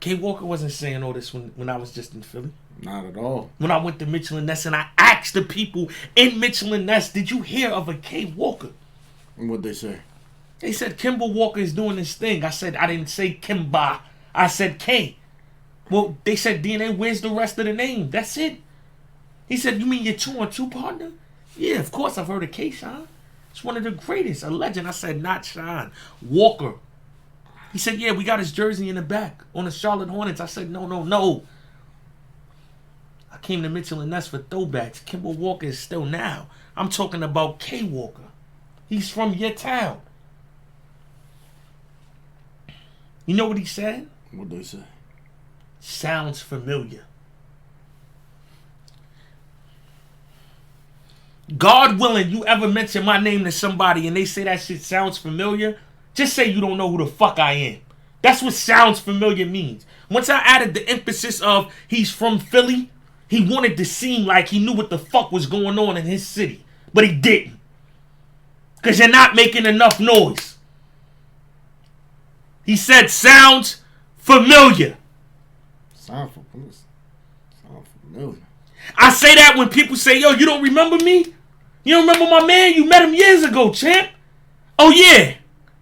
K Walker wasn't saying all this when I was just in Philly. Not at all. When I went to Mitchell and Ness and I asked the people in Mitchell and Ness, did you hear of a K Walker? And what'd they say? They said Kimba Walker is doing this thing. I said, I didn't say Kimba. I said K. Well, they said, DNA, where's the rest of the name? That's it. He said, you mean your 2-on-2 partner? Yeah, of course I've heard of K-Shine. It's one of the greatest, a legend. I said, not Shine. Walker. He said, yeah, we got his jersey in the back on the Charlotte Hornets. I said, no. I came to Mitchell and Ness for throwbacks. Kimba Walker is still now. I'm talking about K Walker. He's from your town. You know what he said? What'd they say? Sounds familiar. God willing, you ever mention my name to somebody and they say that shit sounds familiar, just say you don't know who the fuck I am. That's what sounds familiar means. Once I added the emphasis of he's from Philly, he wanted to seem like he knew what the fuck was going on in his city. But he didn't. Because you're not making enough noise. He said sounds familiar. Sound familiar. I say that when people say, yo, you don't remember me? You don't remember my man? You met him years ago, champ. Oh, yeah.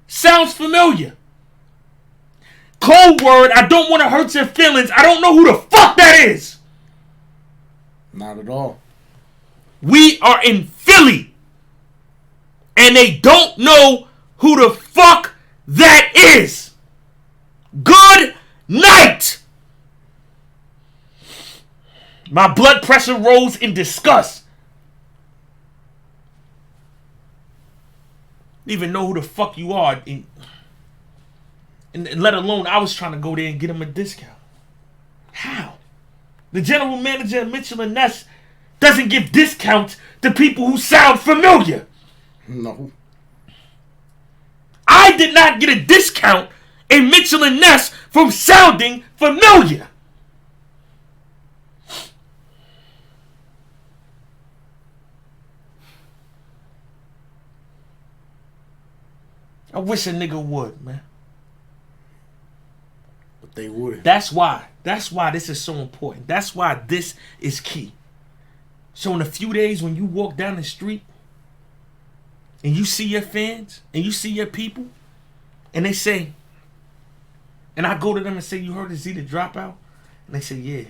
Sounds familiar. Cold word, I don't want to hurt your feelings. I don't know who the fuck that is. Not at all. We are in Philly. And they don't know who the fuck that is. Good night. My blood pressure rose in disgust. Even know who the fuck you are. And let alone I was trying to go there and get him a discount. How? The general manager of Mitchell and Ness doesn't give discounts to people who sound familiar. No. I did not get a discount in Mitchell and Ness from sounding familiar. I wish a nigga would, man. But they would. That's why this is so important. That's why this is key. So in a few days when you walk down the street and you see your fans and you see your people and they say, and I go to them and say, you heard of Z the Dropout? And they say, yeah.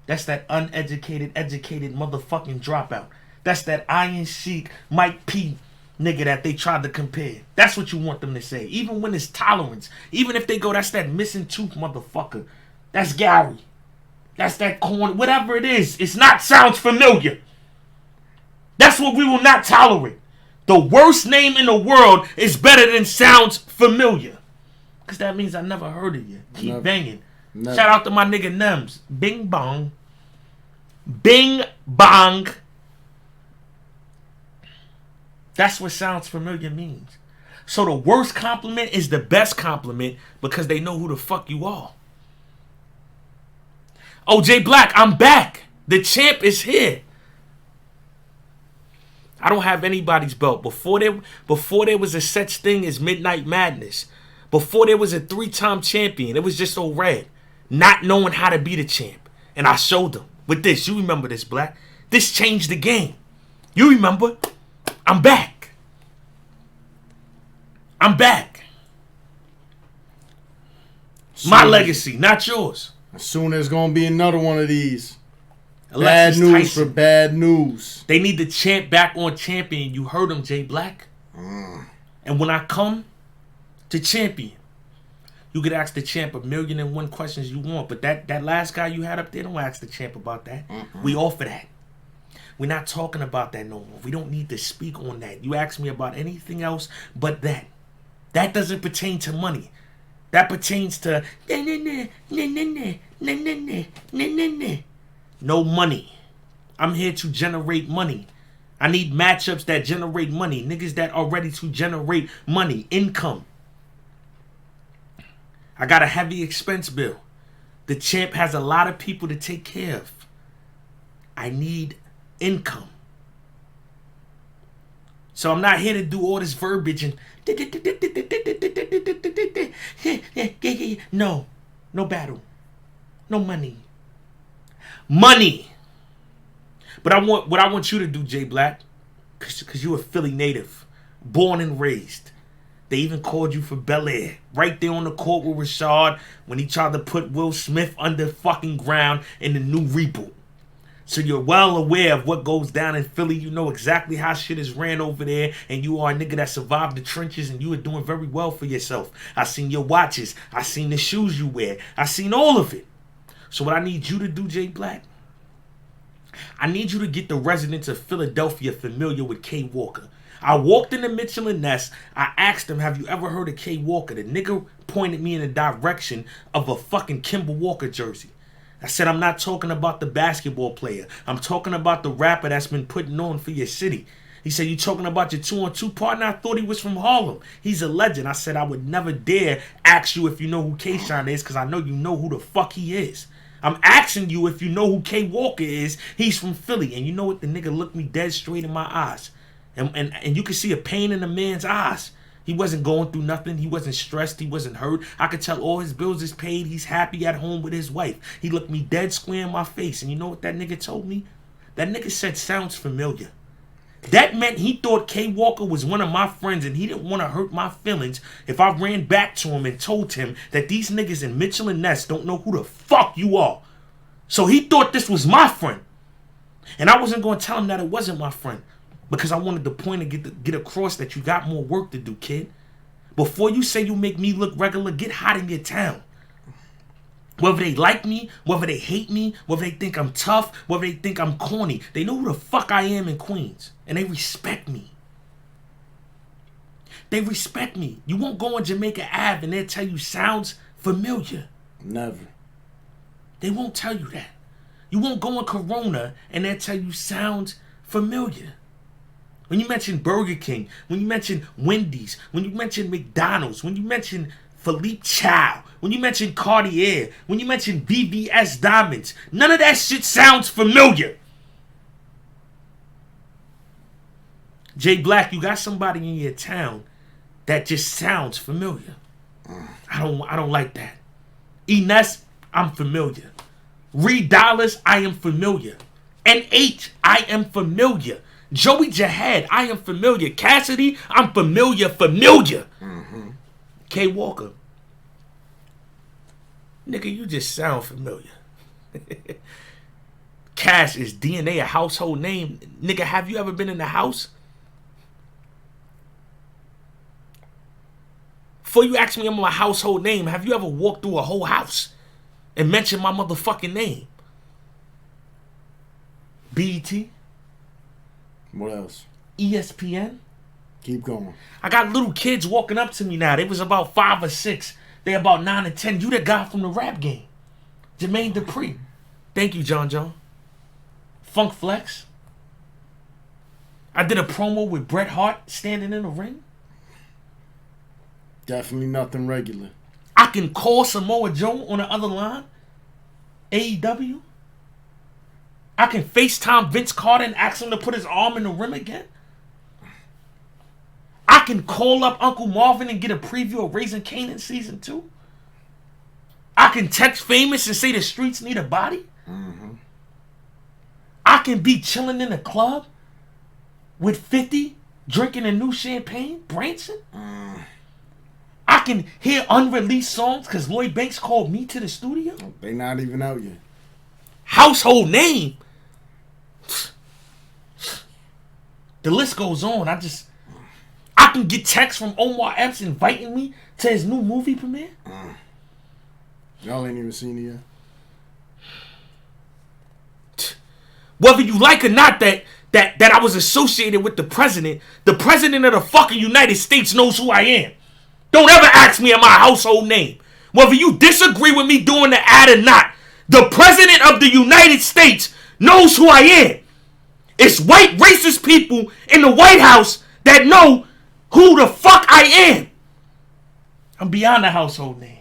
That's that uneducated, educated motherfucking dropout. That's that Iron Sheik, Mike P nigga that they tried to compare. That's what you want them to say. Even when it's tolerance. Even if they go, that's that missing tooth motherfucker. That's Gary. That's that corn. Whatever it is. It's not sounds familiar. That's what we will not tolerate. The worst name in the world is better than sounds familiar. Because that means I never heard of you. Keep banging. Never. Shout out to my nigga Nems. Bing bong. Bing bong. That's what sounds familiar means. So the worst compliment is the best compliment because they know who the fuck you are. OJ Black, I'm back. The champ is here. I don't have anybody's belt. Before there was a such thing as Midnight Madness. Before there was a 3-time champion. It was just so red. Not knowing how to be the champ. And I showed them. With this, you remember this, Black. This changed the game. You remember? I'm back. I'm back. My legacy, not yours. Soon there's going to be another one of these. Alexis bad news Tyson. for bad news. They need the champ back on champion. You heard him, Jay Black. And when I come to champion, you could ask the champ 1,000,001 questions you want. But that last guy you had up there, don't ask the champ about that. We offer that. We're not talking about that no more. We don't need to speak on that. You ask me about anything else but that. That doesn't pertain to money. That pertains to no money. I'm here to generate money. I need matchups that generate money. Niggas that are ready to generate money, income. I got a heavy expense bill. The champ has a lot of people to take care of. I need income. So I'm not here to do all this verbiage and no. No battle. No money. Money. But what I want you to do, Jay Black, because you're a Philly native, born and raised. They even called you for Bel Air. Right there on the court with Rashad when he tried to put Will Smith under fucking ground in the new reboot. So you're well aware of what goes down in Philly. You know exactly how shit is ran over there. And you are a nigga that survived the trenches and you are doing very well for yourself. I seen your watches. I seen the shoes you wear. I seen all of it. So what I need you to do, Jay Black, I need you to get the residents of Philadelphia familiar with K Walker. I walked into Mitchell and Ness. I asked him, have you ever heard of K Walker? The nigga pointed me in the direction of a fucking Kemba Walker jersey. I said, I'm not talking about the basketball player. I'm talking about the rapper that's been putting on for your city. He said, you talking about your 2-on-2 partner? I thought he was from Harlem. He's a legend. I said, I would never dare ask you if you know who K-Shine is because I know you know who the fuck he is. I'm asking you if you know who K Walker is. He's from Philly. And you know what? The nigga looked me dead straight in my eyes. And you could see a pain in the man's eyes. He wasn't going through nothing. He wasn't stressed. He wasn't hurt. I could tell all his bills is paid. He's happy at home with his wife. He looked me dead square in my face. And you know what that nigga told me? That nigga said, sounds familiar. That meant he thought K Walker was one of my friends and he didn't want to hurt my feelings if I ran back to him and told him that these niggas in Mitchell and Ness don't know who the fuck you are. So he thought this was my friend. And I wasn't going to tell him that it wasn't my friend. Because I wanted the point to get across that you got more work to do, kid. Before you say you make me look regular, get hot in your town. Whether they like me, whether they hate me, whether they think I'm tough, whether they think I'm corny, they know who the fuck I am in Queens. And they respect me. They respect me. You won't go on Jamaica Ave and they'll tell you sounds familiar. Never. They won't tell you that. You won't go in Corona and they'll tell you sounds familiar. When you mention Burger King, when you mention Wendy's, when you mention McDonald's, when you mention Philippe Chow, when you mention Cartier, when you mention BBS Diamonds, none of that shit sounds familiar. Jay Black, you got somebody in your town that just sounds familiar. I don't like that. Ines, I'm familiar. Reed Dollars, I am familiar. NH, I am familiar. Joey Jihad, I am familiar. Cassidy, I'm familiar. Mm-hmm. K Walker, nigga, you just sound familiar. Cash is DNA, a household name. Nigga, have you ever been in the house? Before you ask me I'm my household name, have you ever walked through a whole house and mentioned my motherfucking name? BET? What else? ESPN? Keep going. I got little kids walking up to me now. They was about 5 or 6. They about 9 or 10. You the guy from the rap game. Jermaine Dupri. Thank you, John John. Funk Flex. I did a promo with Bret Hart standing in the ring. Definitely nothing regular. I can call Samoa Joe on the other line. AEW. I can FaceTime Vince Carter and ask him to put his arm in the rim again. I can call up Uncle Marvin and get a preview of Raising Kanan Season 2. I can text Famous and say the streets need a body. Mm-hmm. I can be chilling in a club with 50 drinking a new champagne, Branson. I can hear unreleased songs because Lloyd Banks called me to the studio. They not even out yet. Household name. The list goes on. I can get texts from Omar Epps inviting me to his new movie premiere. Y'all ain't even seen it yet. Whether you like or not that I was associated with the president of the fucking United States knows who I am. Don't ever ask me my household name. Whether you disagree with me doing the ad or not, the president of the United States knows who I am. It's white racist people in the White House that know who the fuck I am. I'm beyond the household name.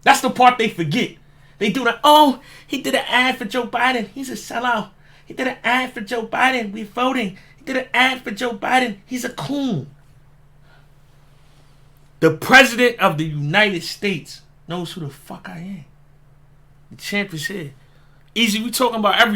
That's the part they forget. They do the, oh, he did an ad for Joe Biden. He's a sellout. He did an ad for Joe Biden. We're voting. He did an ad for Joe Biden. He's a coon. The president of the United States knows who the fuck I am. The champ is here. Easy, we talking about everything.